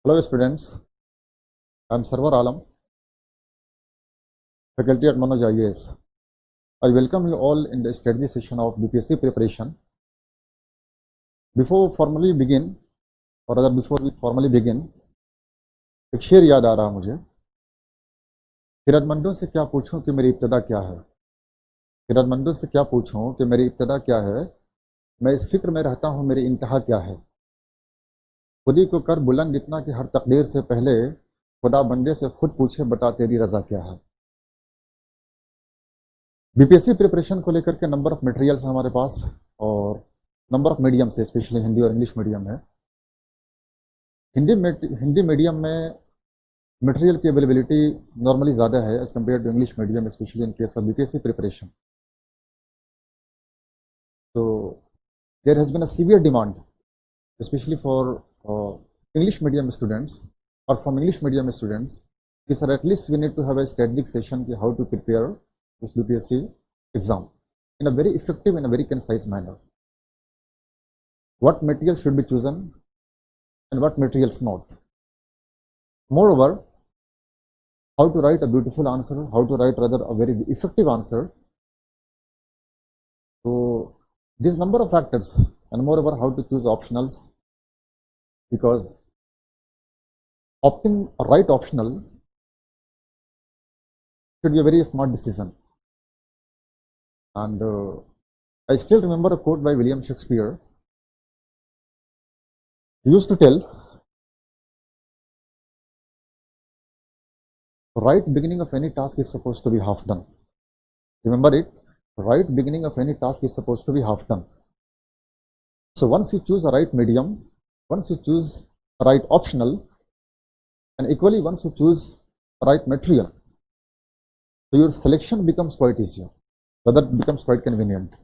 Hello students, I am Sarwar Alam, faculty at Manoj IAS. I welcome you all in the strategy session of BPSC preparation. Before we formally begin, एक शेर याद आ रहा मुझे। फिरदमंदों से क्या पूछूं कि मेरी इब्तदा क्या है, फिरदमंदों से क्या पूछूं कि मेरी इब्तदा क्या है, मैं इस फिक्र में रहता हूं मेरी इंतहा क्या है। खुदी को कर बुलंद इतना कि हर तकदीर से पहले खुदा बंदे से खुद पूछे बता तेरी रजा क्या है। बीपीएससी प्रिपरेशन को लेकर के नंबर ऑफ मटेरियल्स हमारे पास और नंबर ऑफ मीडियम से, स्पेशली हिंदी और इंग्लिश मीडियम है। हिंदी मीडियम में मटेरियल की अवेलेबिलिटी नॉर्मली ज़्यादा है as compare to English medium, specially in case of BPSC preparation. तो there has been a severe demand especially for English medium students or from English medium students, is at least we need to have a strategic session on how to prepare this BPSC exam in a very effective and a very concise manner. What material should be chosen and what materials not. Moreover, how to write a beautiful answer, how to write rather a very effective answer. So this number of factors, and moreover how to choose optionals, because opting a right optional should be a very smart decision. And I still remember a quote by William Shakespeare. He used to tell, right beginning of any task is supposed to be half done. Remember it, right beginning of any task is supposed to be half done. So once you choose a right medium, once you choose a right optional, and equally once you choose a right material, so your selection becomes quite easier, rather it becomes quite convenient.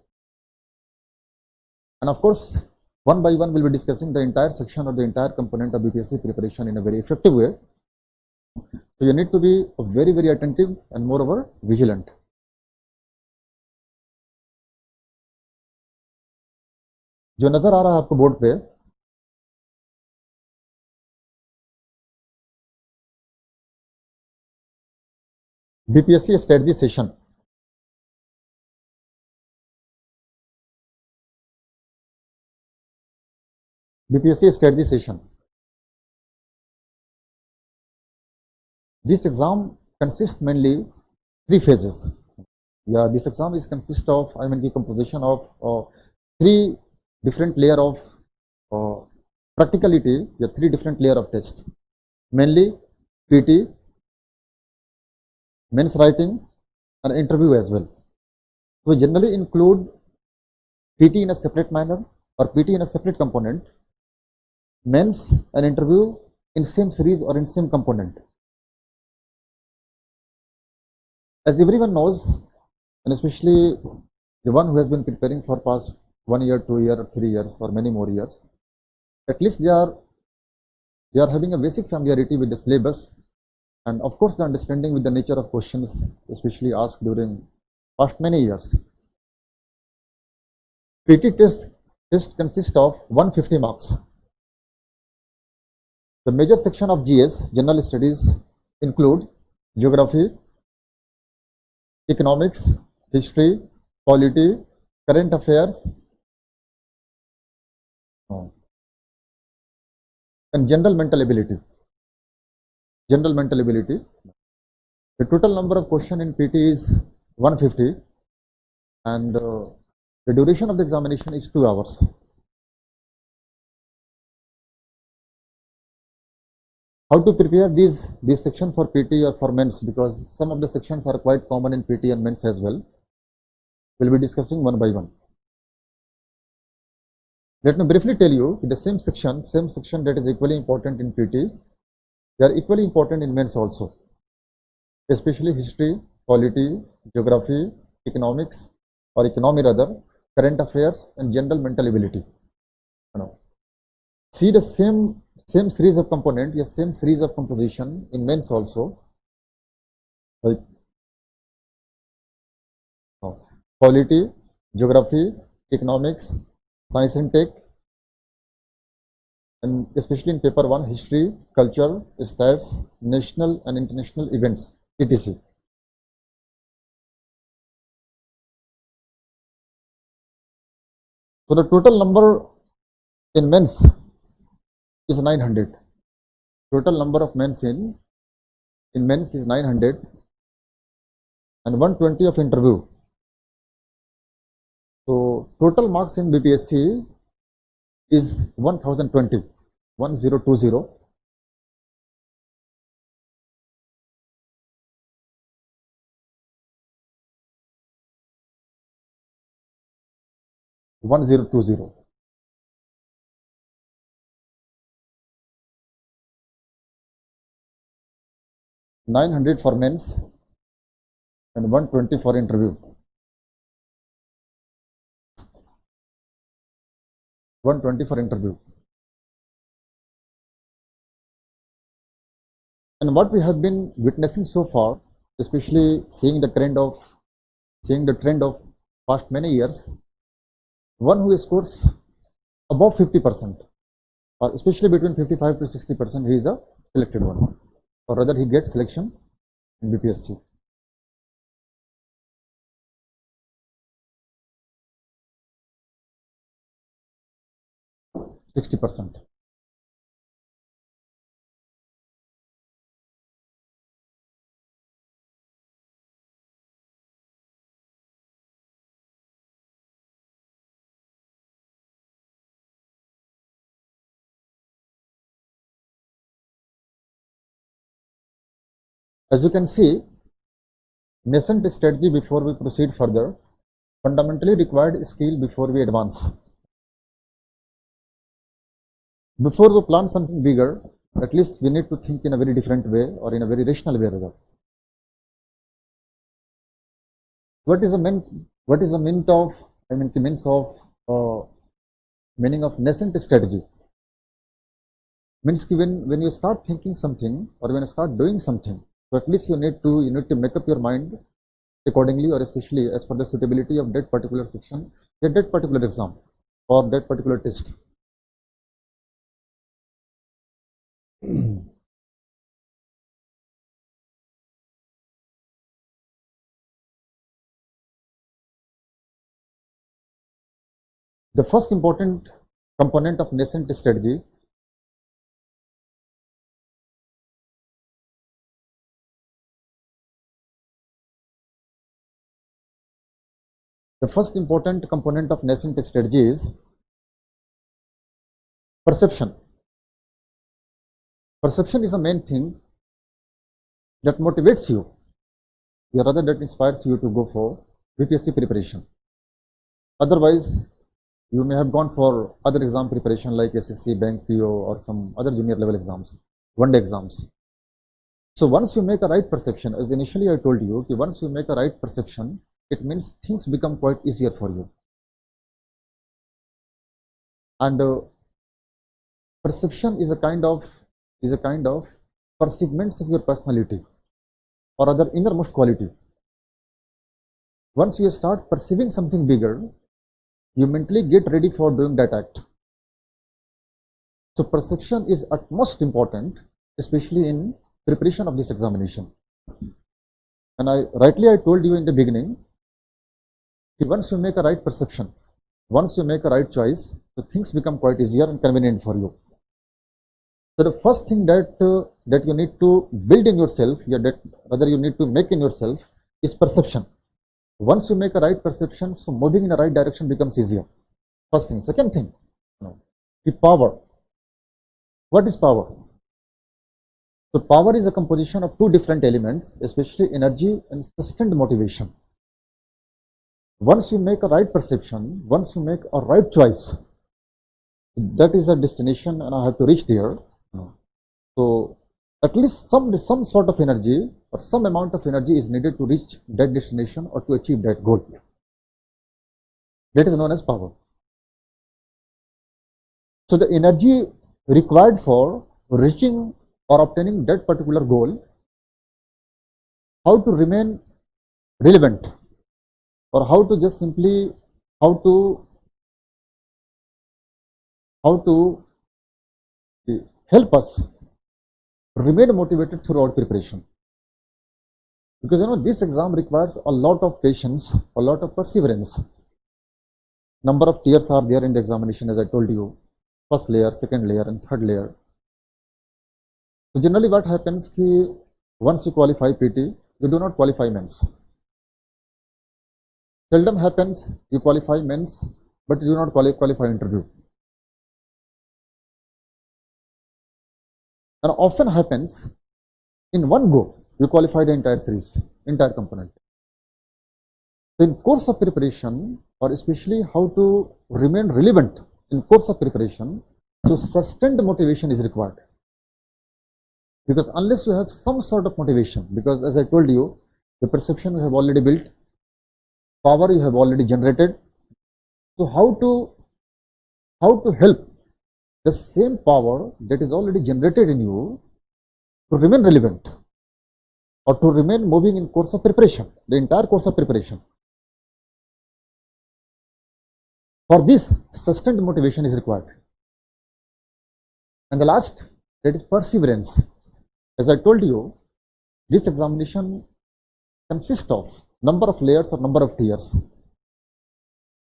And of course, one by one we'll be discussing the entire section or the entire component of BPSC preparation in a very effective way. So you need to be very, very attentive and moreover vigilant. जो नजर आ रहा है आपको board पे, BPSC strategy session, BPSC strategy session. This exam consists mainly three phases. Yeah, this exam is consist of, the composition of three different layer of practicality, yeah, three different layer of test. Mainly PT, men's writing, and interview as well. We generally include PT in a separate manner or PT in a separate component, men's and interview in same series or in same component. As everyone knows, and especially the one who has been preparing for past 1 year, 2 year, 3 years, or many more years, at least they are having a basic familiarity with the syllabus, and of course the understanding with the nature of questions, especially asked during past many years. PT test consists of 150 marks. The major section of GS, general studies, include geography, economics, history, polity, current affairs, and general mental ability. General mental ability. The total number of questions in PT is 150, and the duration of the examination is 2 hours. How to prepare this section for PT or for men's, because some of the sections are quite common in PT and men's as well. We'll be discussing one by one. Let me briefly tell you the same section that is equally important in PT, they are equally important in men's also, especially history, polity, geography, economics or economy rather, current affairs and general mental ability. See the same series of component, yes, same series of composition in men's also, like polity, geography, economics, science and tech, and especially in paper 1, history, culture, stats, national and international events, etc. So the total number in men's is 900. Total number of men's in men's is 900 and 120 of interview. So total marks in BPSC is 1020, 1020. $900 for men's and 120 for interview. 120 for interview. And what we have been witnessing so far, especially seeing the trend of past many years, one who scores above 50%, or especially between 55 to 60%, he is a selected one, or rather he gets selection in BPSC. %60. As you can see, nascent strategy before we proceed further, fundamentally required skill before we advance. Before we plan something bigger, at least we need to think in a very different way, or in a very rational way rather. What is the meaning of nascent strategy? Means when you start thinking something, or when you start doing something, so at least you need to make up your mind accordingly, or especially as per the suitability of that particular section, that particular exam, or that particular test. The first important component of nascent strategy is perception. Perception is the main thing that motivates you, or rather that inspires you to go for BPSC preparation. Otherwise, you may have gone for other exam preparation like SSC, Bank, PO, or some other junior level exams, one-day exams. So once you make a right perception, as initially I told you, once you make a right perception, it means things become quite easier for you. And perception is a kind of perceivements of your personality, or other innermost quality. Once you start perceiving something bigger, you mentally get ready for doing that act. So perception is utmost important, especially in preparation of this examination. And I told you in the beginning, once you make a right perception, once you make a right choice, so things become quite easier and convenient for you. So the first thing that you need to build in yourself, rather you need to make in yourself, is perception. Once you make a right perception, so moving in the right direction becomes easier. First thing. Second thing, the power. What is power? So power is a composition of two different elements, especially energy and sustained motivation. Once you make a right perception, once you make a right choice, that is a destination, and I have to reach there. So at least some sort of energy, or some amount of energy is needed to reach that destination, or to achieve that goal. That is known as power. So the energy required for reaching or obtaining that particular goal, how to remain relevant, or how to just simply how to help us remain motivated throughout preparation. Because this exam requires a lot of patience, a lot of perseverance. Number of tiers are there in the examination, as I told you. First layer, second layer, and third layer. So generally what happens ki once you qualify PT, you do not qualify mains. Seldom happens you qualify mains, but you do not qualify interview. And often happens in one go, you qualify the entire series, entire component. So in course of preparation, or especially how to remain relevant in course of preparation, so sustained motivation is required. Because unless you have some sort of motivation, because as I told you, the perception you have already built, power you have already generated. So how to help the same power that is already generated in you to remain relevant or to remain moving in course of preparation, the entire course of preparation. For this, sustained motivation is required. And the last, that is perseverance. As I told you, this examination consists of number of layers or number of tiers.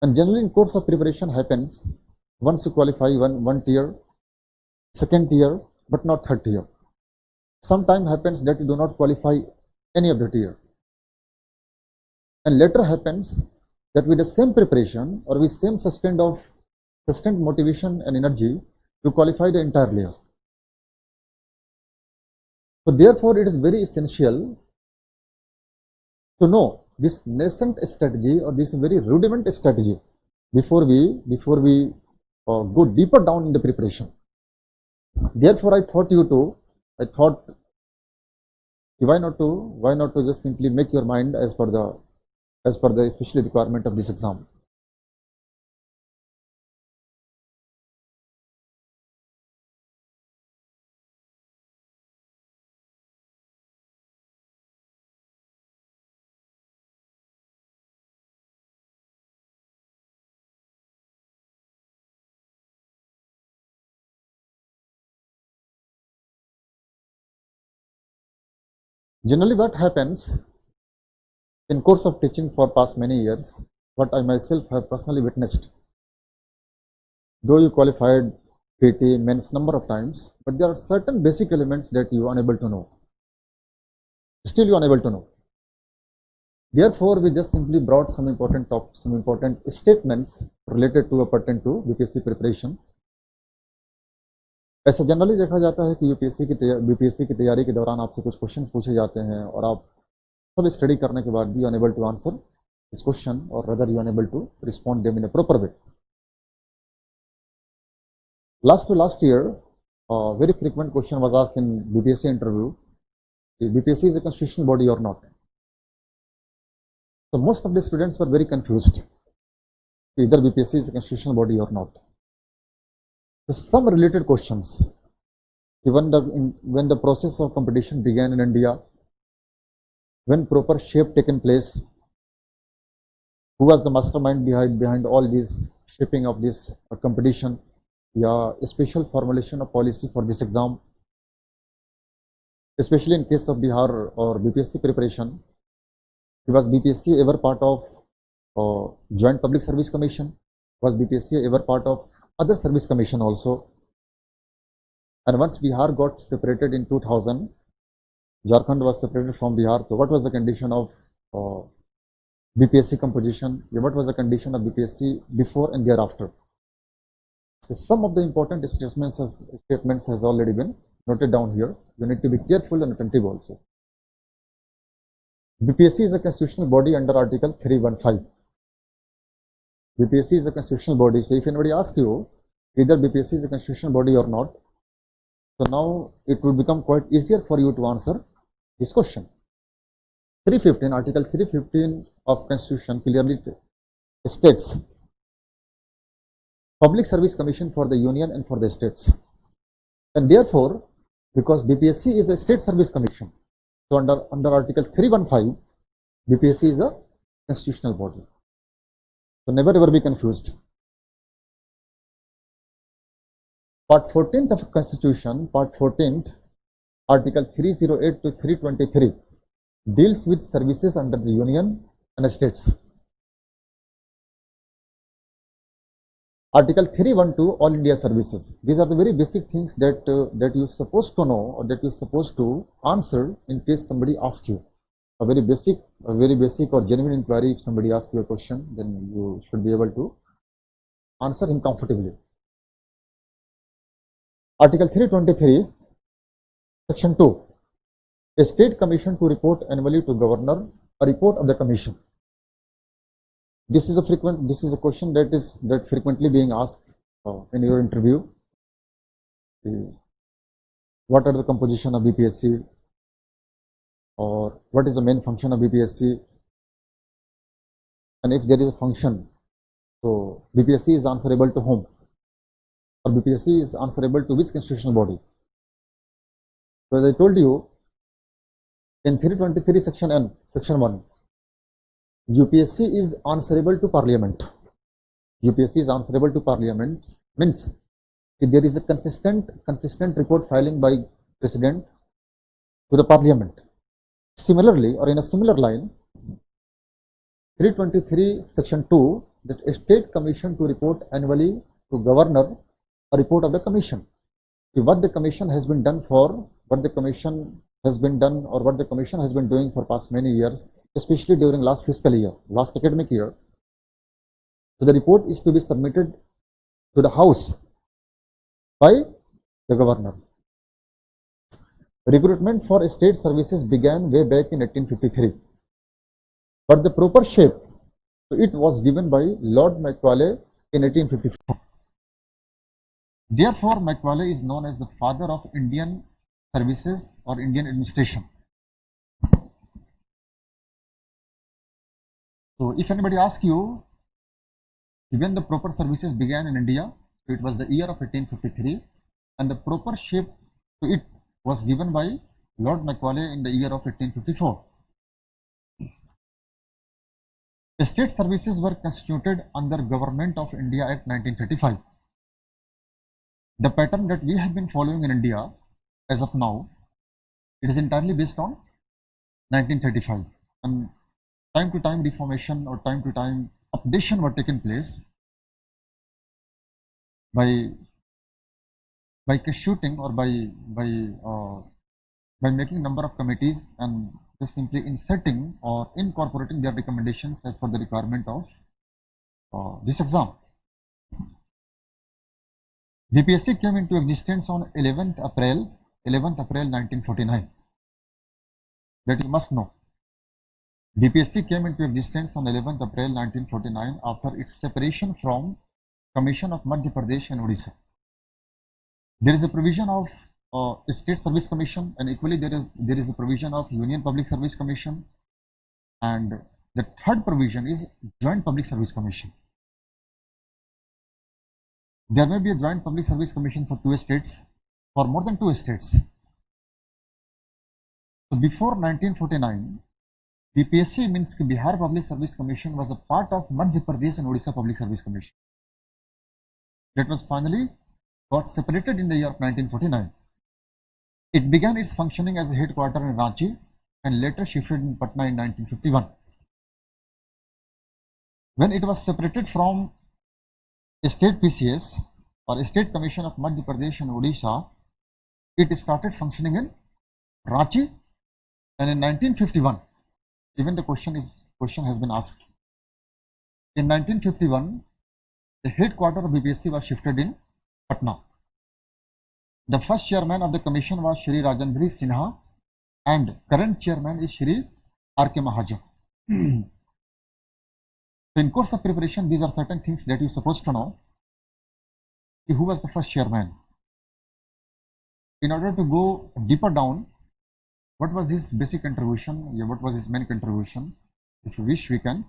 And generally in course of preparation happens once you qualify one tier, second tier, but not third tier. Sometimes happens that you do not qualify any of the tier. And later happens that with the same preparation or with same sustained motivation and energy, you qualify the entire layer. So therefore, it is very essential to know this nascent strategy or this very rudiment strategy before we go deeper down in the preparation. Therefore, I thought why not to just simply make your mind as per the especially requirement of this exam. Generally, what happens in course of teaching for past many years, what I myself have personally witnessed, though you qualified PT, mains number of times, but there are certain basic elements that you are unable to know. Still you are unable to know. Therefore, we just simply brought some important statements related to pertain to BPSC preparation. ऐसा generally देखा जाता है कि BPSC की तैयारी के दौरान आपसे कुछ क्वेश्चंस पूछे जाते हैं और आप सब स्टडी करने के बाद भी unable to answer this question और rather you unable to respond them in a proper way. Last year, very frequent question was asked in BPSC interview: BPSC is a constitutional body or not? So most of the students were very confused. Either BPSC is a constitutional body or not. So some related questions. Even when the process of competition began in India, when proper shape taken place, who was the mastermind behind all this shaping of this competition? Yeah, special formulation of policy for this exam, especially in case of Bihar or BPSC preparation. Was BPSC ever part of Joint Public Service Commission? Was BPSC ever part of other service commission also? And once Bihar got separated in 2000, Jharkhand was separated from Bihar. So what was the condition of BPSC composition? What was the condition of BPSC before and thereafter? Some of the important statements has already been noted down here. You need to be careful and attentive also. BPSC is a constitutional body under Article 315. BPSC is a constitutional body. So if anybody asks you either BPSC is a constitutional body or not, so now it will become quite easier for you to answer this question. 315, Article 315 of Constitution clearly states Public Service Commission for the Union and for the states. And therefore, because BPSC is a state service commission, so under Article 315, BPSC is a constitutional body. So never ever be confused. Part 14th of Constitution, Part 14th, Article 308 to 323 deals with services under the Union and states. Article 312, All India Services. These are the very basic things that you're supposed to know, or that you're supposed to answer in case somebody asks you. A very basic or genuine inquiry. If somebody asks you a question, then you should be able to answer him comfortably. Article 323, Section 2. A state commission to report annually to governor, a report of the commission. This is a question that frequently being asked in your interview. What are the composition of BPSC, or what is the main function of BPSC, and if there is a function, so BPSC is answerable to whom, or BPSC is answerable to which constitutional body. So as I told you, in 323 section N, section 1, UPSC is answerable to Parliament. UPSC is answerable to Parliament means if there is a consistent report filing by President to the Parliament. Similarly, or in a similar line, 323 section 2, that a state commission to report annually to governor, a report of the commission. What the commission has been done or what the commission has been doing for past many years, especially during last fiscal year, last academic year. So the report is to be submitted to the House by the governor. Recruitment for state services began way back in 1853, but the proper shape to it was given by Lord Macaulay in 1854. Therefore, Macaulay is known as the father of Indian services or Indian administration. So if anybody asks you when the proper services began in India, so it was the year of 1853, and the proper shape to it was given by Lord Macaulay in the year of 1854. The state services were constituted under Government of India Act 1935. The pattern that we have been following in India as of now, it is entirely based on 1935, and time to time reformation or time to time updation were taken place by constituting or by making number of committees and just simply inserting or incorporating their recommendations as per the requirement of this exam. BPSC came into existence on 11th April 1949. That you must know. BPSC came into existence on 11th April 1949 after its separation from Commission of Madhya Pradesh and Odisha. There is a provision of State Service Commission, and equally there is a provision of Union Public Service Commission, and the third provision is Joint Public Service Commission. There may be a Joint Public Service Commission for 2 states, for more than 2 states. So before 1949, BPSC means Bihar Public Service Commission was a part of Madhya Pradesh and Odisha Public Service Commission. That was finally got separated in the year of 1949. It began its functioning as a headquarter in Ranchi and later shifted in Patna in 1951. When it was separated from State PCS or State Commission of Madhya Pradesh and Odisha, it started functioning in Ranchi, and in 1951, even the question has been asked. In 1951, the headquarter of BPSC was shifted in Patna. The first chairman of the commission was Shri Rajendra Sinha, and current chairman is Shri R.K. Mahajan. So in course of preparation, these are certain things that you are supposed to know. Who was the first chairman? In order to go deeper down, what was his basic contribution? What was his main contribution? If you wish, we can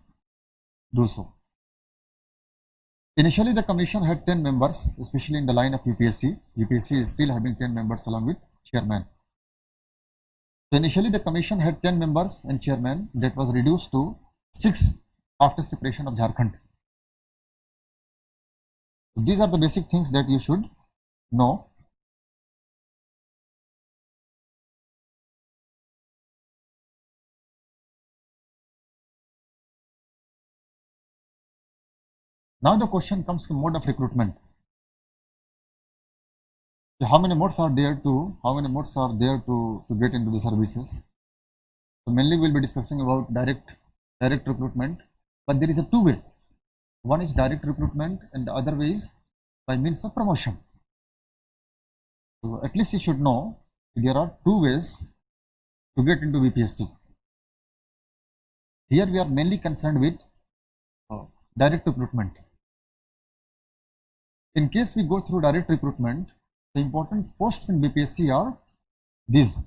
do so. Initially, the commission had 10 members, especially in the line of UPSC. UPSC is still having 10 members along with chairman. So initially, the commission had 10 members and chairman, that was reduced to 6 after separation of Jharkhand. So these are the basic things that you should No. Now the question comes to mode of recruitment. How many modes are there to get into the services? So mainly we'll be discussing about direct recruitment, but there is a two way. One is direct recruitment and the other way is by means of promotion. So at least you should know there are two ways to get into BPSC. Here we are mainly concerned with direct recruitment. In case we go through direct recruitment, the important posts in BPSC are these.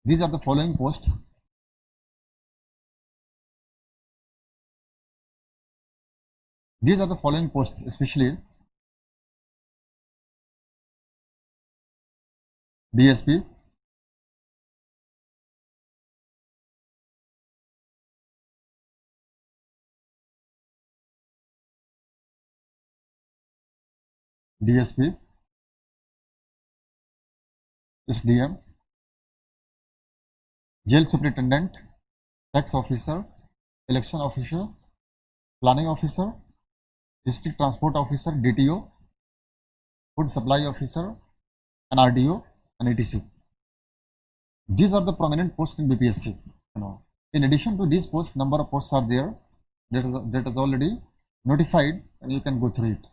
These are the following posts. These are the following posts, especially DSP, DSP, SDM, jail superintendent, tax officer, election officer, planning officer, district transport officer, DTO, food supply officer, and RDO, and etc. These are the prominent posts in BPSC. In addition to these posts, number of posts are there that is already notified, and you can go through it.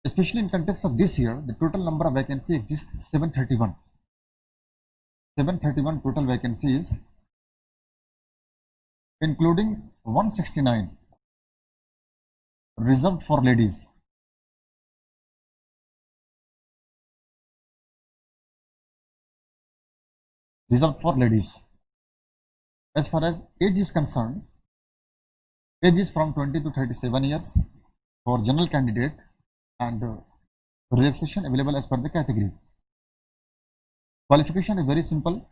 Especially in context of this year, the total number of vacancy exists 731. 731 total vacancies, including 169 reserved for ladies. Reserved for ladies. As far as age is concerned, age is from 20 to 37 years for general candidate, and relaxation available as per the category. Qualification is very simple.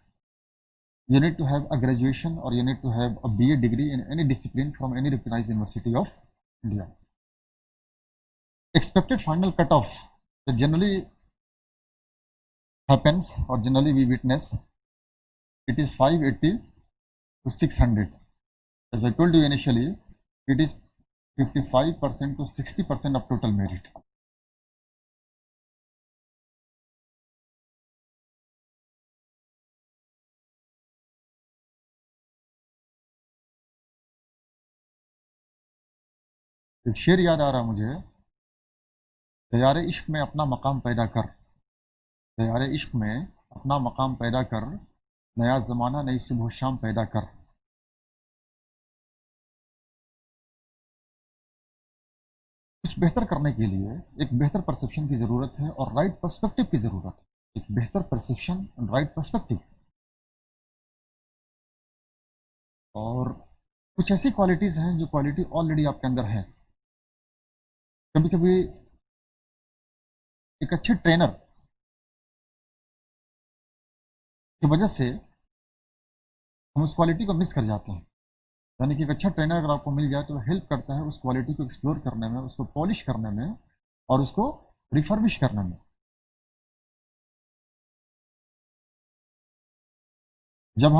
You need to have a graduation or you need to have a BA degree in any discipline from any recognized university of India. Expected final cutoff that generally happens or generally we witness, it is 580 to 600. As I told you initially, it is 55% to 60% of total merit. एक शेर याद आ रहा मुझे, तैयारे इश्क में अपना मकाम पैदा कर, तैयारे इश्क में अपना मकाम पैदा कर, नया ज़माना नई सुबह शाम पैदा कर। कुछ बेहतर करने के लिए एक बेहतर परसेप्शन की ज़रूरत है और राइट पर्सपेक्टिव की ज़रूरत है। एक बेहतर परसेप्शन और राइट पर्सपेक्टिव, और कुछ ऐसी क्वालिटीज़ हैं जो क्वालिटी ऑलरेडी आपके अंदर है। कभी कभी एक अच्छे ट्रेनर की वजह से हम उस क्वालिटी को मिस कर जाते हैं। यानी कि एक अच्छा ट्रेनर अगर आपको मिल जाए तो हेल्प करता है उस क्वालिटी को एक्सप्लोर करने में, उसको पॉलिश करने में और उसको रिफर्बिश करने में। जब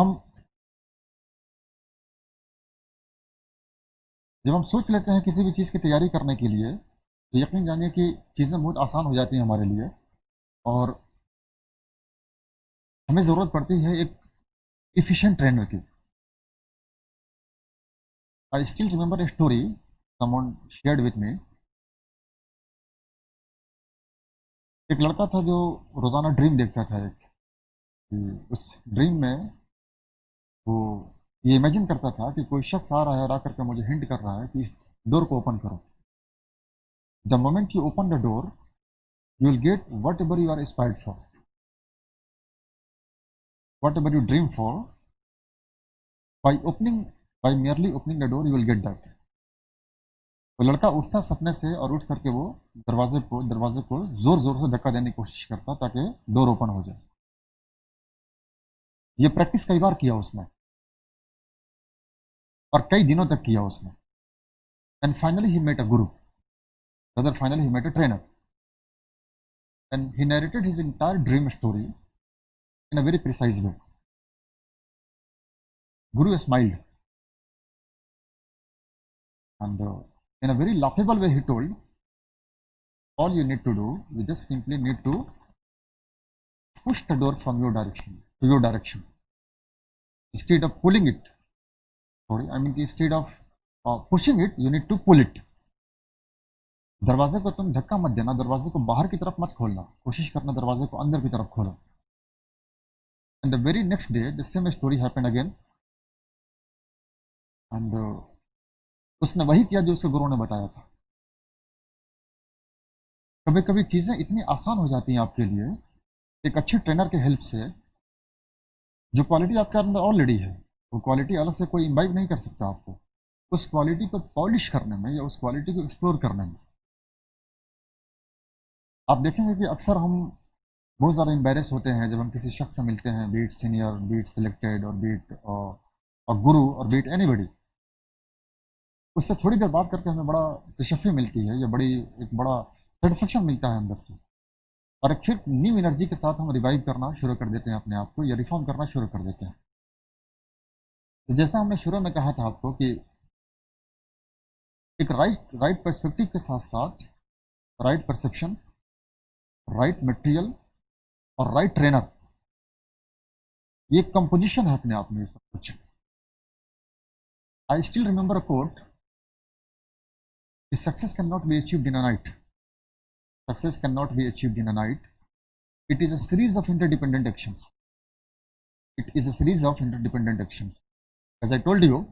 हम सोच लेते हैं किसी भी चीज़ की तैयारी करने के लिए, तो यकीन जानिए कि चीज़ें बहुत आसान हो जाती हैं हमारे लिए, और हमें ज़रूरत पड़ती है एक इफ़िशिएंट ट्रेनर की। आई still remember a story someone shared with me. एक लड़का था जो रोज़ाना ड्रीम देखता था एक, कि उस ड्रीम में वो ये इमेजिन करता था कि कोई शख्स आ रहा है और आकर के मुझे हिंट कर रहा है कि इस डोर को ओपन करो। The moment you open the door, you will get whatever you are aspired for, whatever you dream for. By merely opening the door, you will get that. तो लड़का उठता सपने से और उठ करके वो दरवाजे को जोर जोर से धक्का देने की कोशिश करता ताकि डोर ओपन हो जाए। ये प्रैक्टिस कई बार किया उसने और कई दिनों तक किया उसने, and finally he met a guru, finally he met a trainer. and he narrated his entire dream story in a very precise way. Guru smiled, and in a very laughable way he told, all you need to do, you just simply need to push the door from your direction to your direction. Instead of pulling it, instead of pushing it, you need to pull it. दरवाजे को तुम धक्का मत देना, दरवाजे को बाहर की तरफ मत खोलना, कोशिश करना दरवाजे को अंदर की तरफ खोलो. And the very next day, the same story happened again. And उसने वही किया जो उसे गुरु ने बताया था. कभी कभी चीजें इतनी आसान हो जाती हैं आपके लिए एक अच्छे ट्रेनर के हेल्प से. जो क्वालिटी आपके अंदर ऑलरेडी है, वो क्वालिटी अलग से कोई इम्बाइब नहीं कर सकता आपको. उस क्वालिटी को पॉलिश करने में या उस क्वालिटी को एक्सप्लोर करने में आप देखेंगे कि अक्सर हम बहुत ज़्यादा एम्बेरस होते हैं जब हम किसी शख्स से मिलते हैं, बीट सीनियर, बीट सिलेक्टेड, और बीट गुरु, और बीट एनीबडी. उससे थोड़ी देर बात करके हमें बड़ा तशफ़ी मिलती है या एक बड़ा सेटिस्फेक्शन मिलता है अंदर से, और एक फिर न्यू एनर्जी के साथ हम रिवाइव करना शुरू कर देते हैं अपने आप को, या रिफॉर्म करना शुरू कर देते हैं. तो जैसा हमने शुरू में कहा था आपको कि एक राइट पर्सपेक्टिव के साथ साथ राइट परसेप्शन, राइट मटेरियल और राइट ट्रेनर, ये कंपोजिशन है अपने आप में सब कुछ. I still remember a quote, success can not be achieved in a night. Success can not be achieved in a night. It is a series of interdependent actions. It is a series of interdependent actions. As I told you,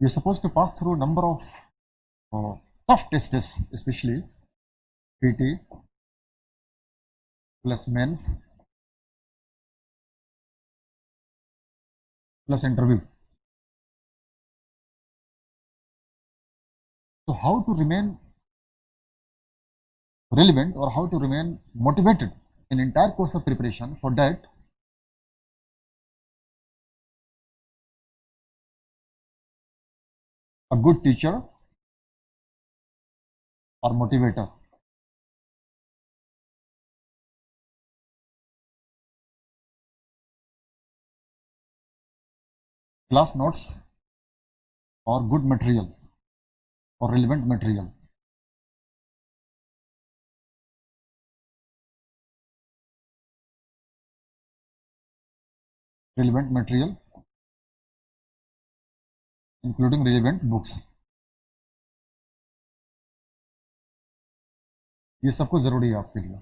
you're supposed to pass through a number of tough tests, especially PT plus mens plus interview. So how to remain relevant or how to remain motivated in entire course of preparation? For that, a good teacher or motivator. Class notes or good material or relevant material. Relevant material including relevant books. ये सब कुछ जरूरी है आपके लिए.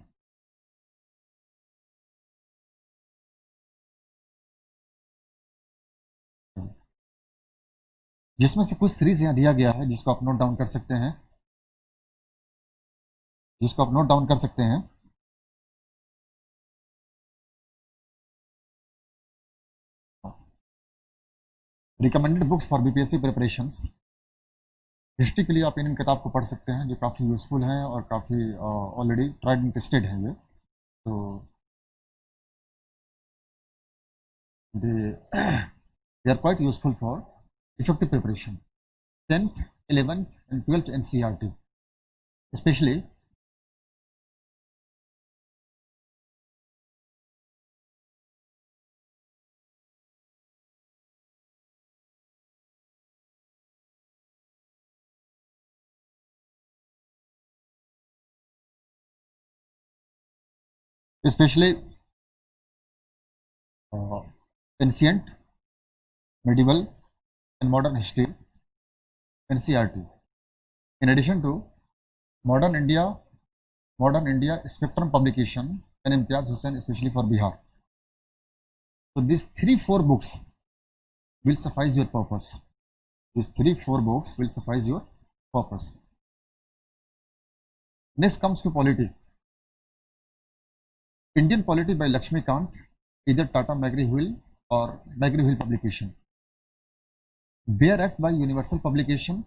जिसमें से कुछ सीरीज यहाँ दिया गया है जिसको आप नोट डाउन कर सकते हैं, recommended books for BPSC preparations. History के लिए आप इन किताब को पढ़ सकते हैं जो काफ़ी यूजफुल हैं और काफ़ी ऑलरेडी ट्राइड एंड टेस्टेड हैं ये. तो they are quite useful for effective preparation. 10th, 11th and 12th NCERT, especially ancient, medieval and modern history NCERT. In addition to modern India spectrum publication and Imtiaz Hussain, especially for Bihar. So these 3-4 books will suffice your purpose. Next comes to polity. Indian Polity by Lakshmi Kant, either Tata McGraw-Hill or McGraw-Hill publication. Bayer Act by Universal Publication.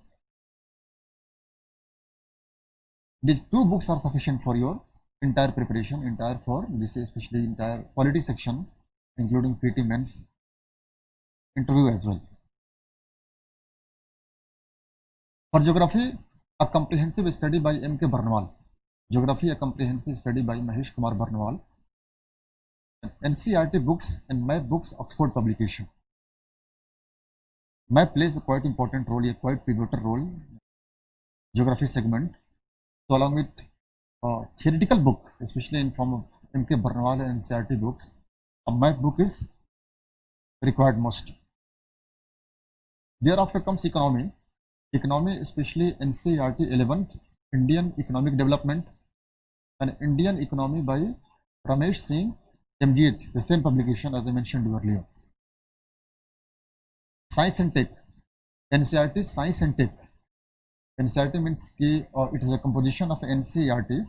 These 2 books are sufficient for your entire preparation, especially entire polity section, including PT Men's interview as well. For geography, a comprehensive study by M.K. Barnwal. Geography, a comprehensive study by Mahesh Kumar Barnwal. NCERT books and map books, Oxford publication. Map plays a quite important role, a quite pivotal role, geography segment. So along with theoretical book, especially in form of M.K. Barnwal and NCERT books, a map book is required most. Thereafter comes economy. Economy, especially NCERT 11th, Indian Economic Development, and Indian Economy by Ramesh Singh, MGH, the same publication as I mentioned earlier. Science and Tech, NCERT Science and Tech. NCERT means it is a composition of NCERT,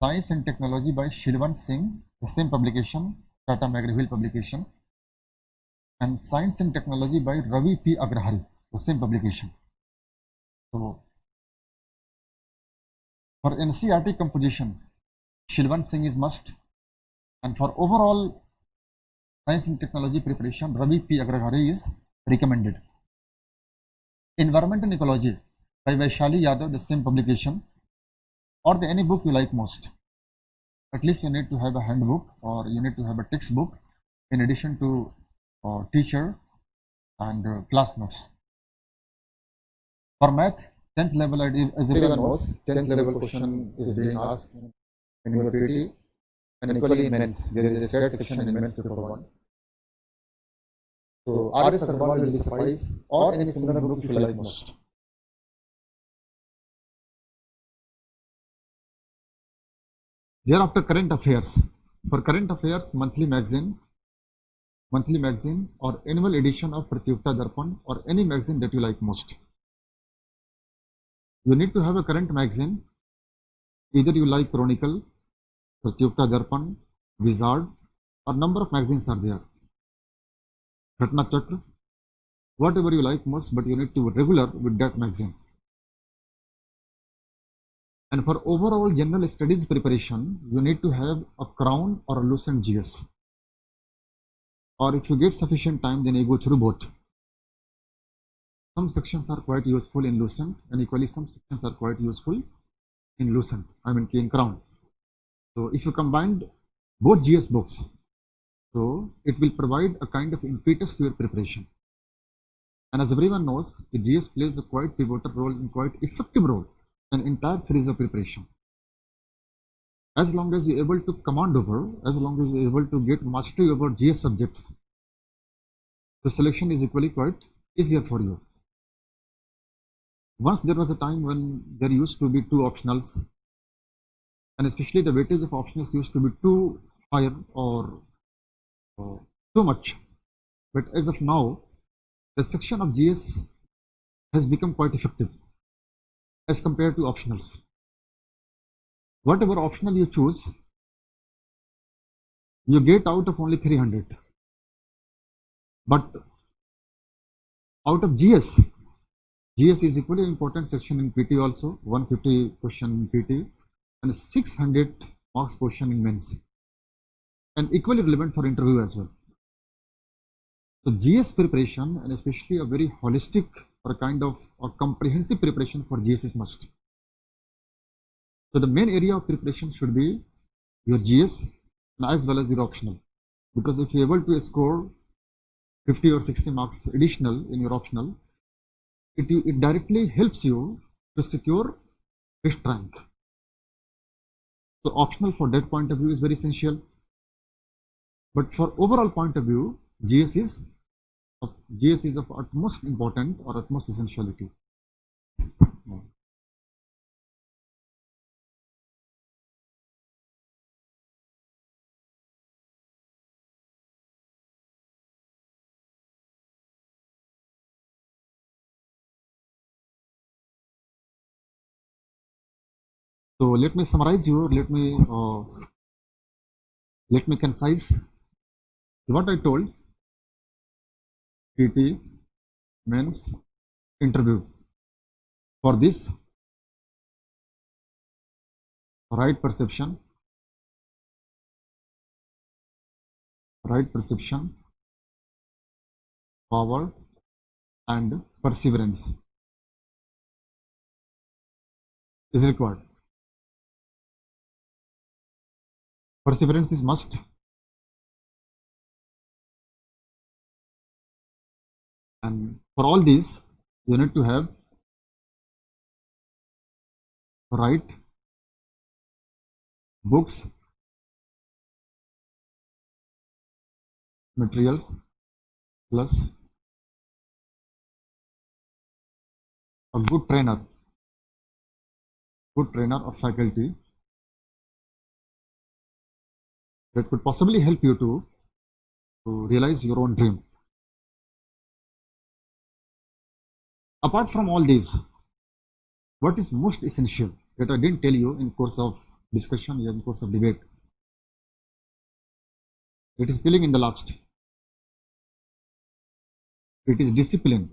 Science and Technology by Shilwant Singh, the same publication, Tata McGraw-Hill publication, and Science and Technology by Ravi P. Agrahari, the same publication. So, for NCERT composition, Shilwant Singh is must, and for overall Science and Technology preparation, Ravi P. Agrahari is recommended. Environment and Ecology by Vaishali Yadav, the same publication, or any book you like most. At least you need to have a handbook or you need to have a textbook in addition to teacher and class notes. For math, 10th level, as everyone knows, 10th level question is being asked in your PT and equally in men's. There is a stat section in men's paper 1. So R.S. Agarwal will suffice, or any similar book if you like most. Thereafter, current affairs. For current affairs, monthly magazine or annual edition of Pratyogta Darpan or any magazine that you like most. You need to have a current magazine. Either you like Chronicle, Pratyogta Darpan, Wizard, or number of magazines are there. Ghatna Chakra, whatever you like most, but you need to be regular with that magazine. And for overall general studies preparation, you need to have a Crown or a Lucent GS. Or if you get sufficient time, then you go through both. Some sections are quite useful in Lucent, and equally some sections are quite useful in Lucent, in Crown. So if you combine both GS books, so it will provide a kind of impetus to your preparation. And as everyone knows, the GS plays a quite pivotal role and quite effective role in an entire series of preparation. As long as you're able to command over, as long as you're able to get mastery over GS subjects, the selection is equally quite easier for you. Once there was a time when there used to be 2 optionals, and especially the weightage of optionals used to be too higher or too much. But as of now, the section of GS has become quite effective as compared to optionals. Whatever optional you choose, you get out of only 300. But out of GS is equally important section in PT also, 150 question in PT and 600 marks question in men's, and equally relevant for interview as well. So GS preparation, and especially a very holistic or a kind of a comprehensive preparation for GS is must. So the main area of preparation should be your GS as well as your optional, because if you're able to score 50 or 60 marks additional in your optional, it directly helps you to secure best rank. So optional for that point of view is very essential, but for overall point of view, GS is of utmost important or utmost essentiality. So let me summarize you. Let me concise what I told. PT, men's, interview. For this, right perception, power, and perseverance. is required. Perseverance is must. And for all these, you need to have right books, materials, plus a good trainer or faculty that could possibly help you to realize your own dream. Apart from all these, what is most essential that I didn't tell you in course of discussion or in course of debate? It is telling in the last. It is discipline.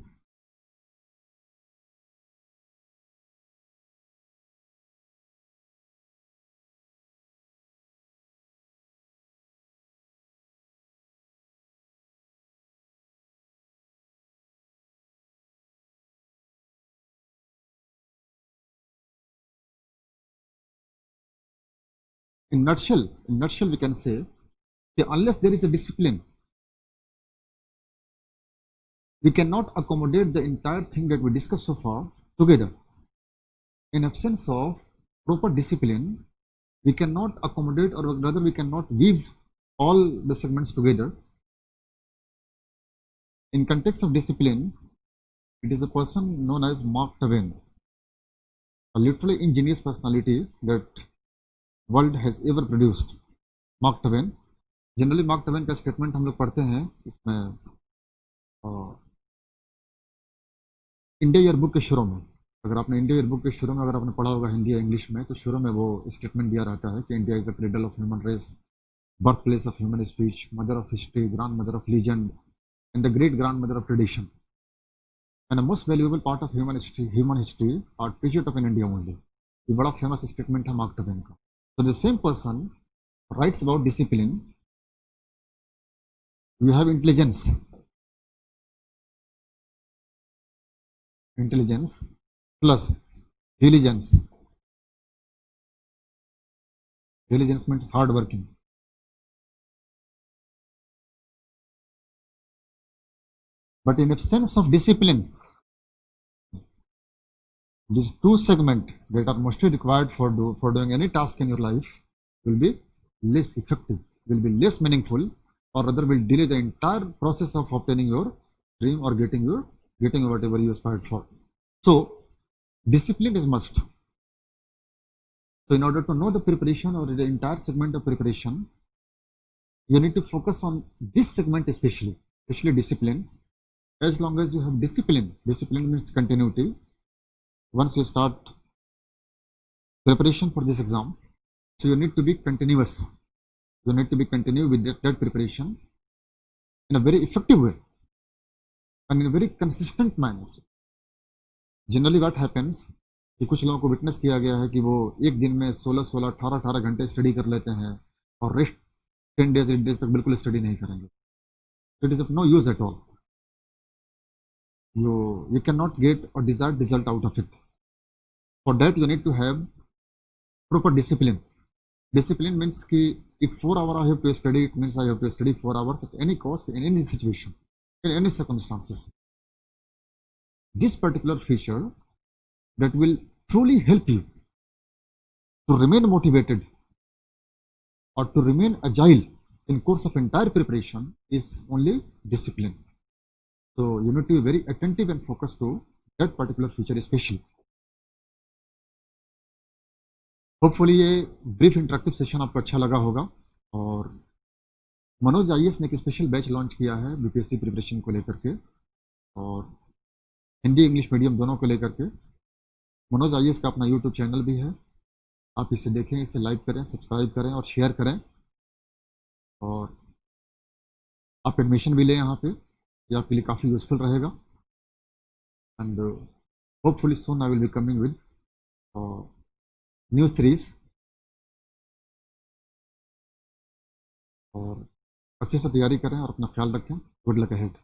In nutshell, we can say that unless there is a discipline, we cannot accommodate the entire thing that we discussed so far together. In absence of proper discipline, we cannot accommodate, or rather we cannot weave all the segments together. In context of discipline, it is a person known as Mark Twain, a literally ingenious personality that world has ever produced. Mark Twain. Generally mark Twain का statement हम लोग पढ़ते हैं इसमें India year book के शुरू में. अगर आपने इंडिया ईयर बुक के शुरू में अगर आपने पढ़ा होगा हिंदी या इंग्लिश में, तो शुरू में वो स्टेटमेंट दिया रहता है कि India is the cradle of human race, birth place of human speech, mother of history, grandmother of legend and the great grandmother of tradition and the most valuable part of human history are treasured of in India only. ये बड़ा famous statement है Mark Twain का. So the same person writes about discipline. You have intelligence plus diligence. Diligence means hard working. But in absence of discipline, these two segments that are mostly required for doing any task in your life will be less effective, will be less meaningful, or rather will delay the entire process of obtaining your dream or getting whatever you aspired for. So discipline is must. So in order to know the preparation or the entire segment of preparation, you need to focus on this segment especially discipline. As long as you have discipline means continuity. Once you start preparation for this exam, so you need to be continuous. You need to be continuous with that preparation in a very effective way and in a very consistent manner. Generally what happens कि कुछ लोगों को witness किया गया है कि वो एक दिन में 16 18 घंटे स्टडी कर लेते हैं और रेस्ट 10 डेज 8 डेज तक बिल्कुल स्टडी नहीं करेंगे. It is of no use at all. You cannot get a desired result out of it. For that you need to have proper discipline. Discipline means कि if 4 hours I have to study, it means I have to study 4 hours at any cost, in any situation, in any circumstances. This particular feature that will truly help you to remain motivated or to remain agile in course of entire preparation is only discipline. So you need to be very attentive and focused to that particular feature especially. Hopefully ये brief interactive session आपको अच्छा लगा होगा. और Manoj IAS ने एक special batch launch किया है बीपीएससी प्रिपरेशन को लेकर के और हिंदी इंग्लिश मीडियम दोनों को लेकर के. मनोज आईएएस का अपना यूट्यूब चैनल भी है, आप इसे देखें, इसे लाइक करें, सब्सक्राइब करें और शेयर करें. और आप एडमिशन भी लें यहाँ पे, ये आपके लिए काफ़ी यूजफुल रहेगा. And hopefully soon I will be coming with new series. और अच्छे से तैयारी करें और अपना ख्याल रखें. Good luck ahead.